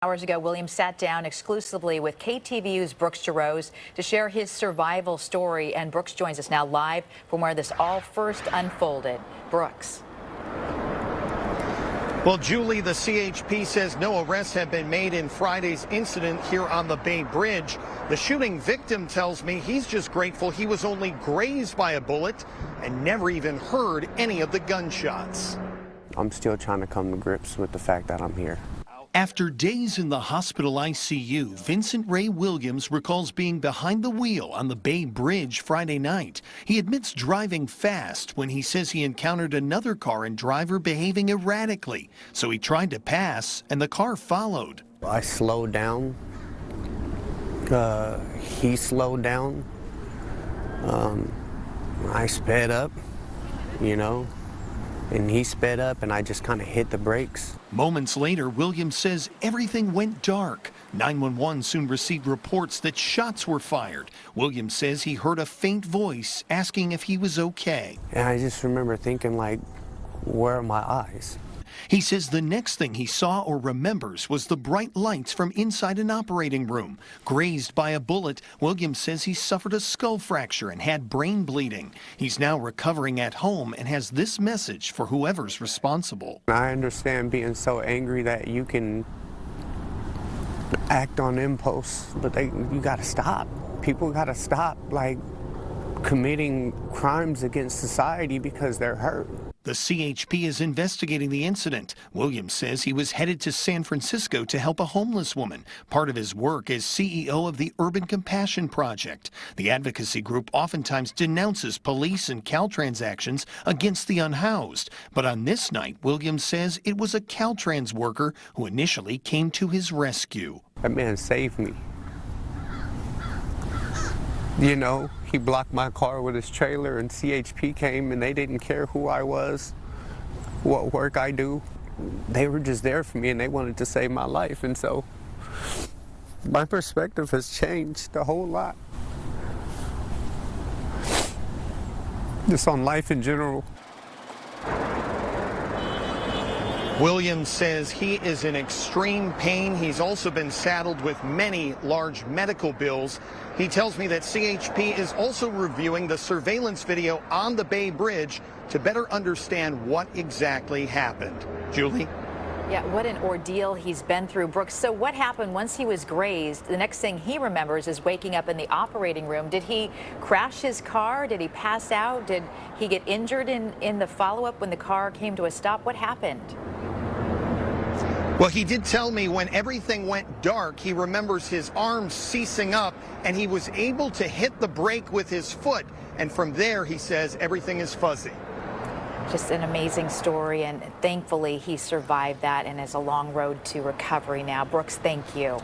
Hours ago, William sat down exclusively with KTVU's Brooks-Jarosz to share his survival story, and Brooks joins us now live from where this all first unfolded. Brooks. Well, Julie, the CHP says no arrests have been made in Friday's incident here on the Bay Bridge. The shooting victim tells me he's just grateful he was only grazed by a bullet and never even heard any of the gunshots. I'm still trying to come to grips with the fact that I'm here. After days in the hospital ICU, Vincent Ray Williams recalls being behind the wheel on the Bay Bridge Friday night. He admits driving fast when he says he encountered another car and driver behaving erratically. So he tried to pass and the car followed. I slowed down. He slowed down. I sped up, and he sped up, and I just kind of hit the brakes. Moments later, Williams says everything went dark. 911 soon received reports that shots were fired. Williams says he heard a faint voice asking if he was okay. And I just remember thinking, like, where are my eyes? He says the next thing he saw or remembers was the bright lights from inside an operating room. Grazed by a bullet, Williams says he suffered a skull fracture and had brain bleeding. He's now recovering at home and has this message for whoever's responsible. I understand being so angry that you can act on impulse, but you gotta stop. People gotta stop, like, committing crimes against society because they're hurt. The CHP is investigating the incident. Williams says he was headed to San Francisco to help a homeless woman. Part of his work as CEO of the Urban Compassion Project. The advocacy group oftentimes denounces police and Caltrans actions against the unhoused. But on this night, Williams says it was a Caltrans worker who initially came to his rescue. That man saved me. He blocked my car with his trailer, and CHP came, and they didn't care who I was, what work I do. They were just there for me, and they wanted to save my life. And so my perspective has changed a whole lot. Just on life in general. Williams says he is in extreme pain. He's also been saddled with many large medical bills. He tells me that CHP is also reviewing the surveillance video on the Bay Bridge to better understand what exactly happened. Julie? Yeah, what an ordeal he's been through, Brooks. So what happened once he was grazed? The next thing he remembers is waking up in the operating room. Did he crash his car? Did he pass out? Did he get injured in the follow-up when the car came to a stop? What happened? Well, he did tell me when everything went dark, he remembers his arms ceasing up and he was able to hit the brake with his foot. And from there, he says, everything is fuzzy. Just an amazing story, and thankfully he survived that and is a long road to recovery now. Brooks, thank you.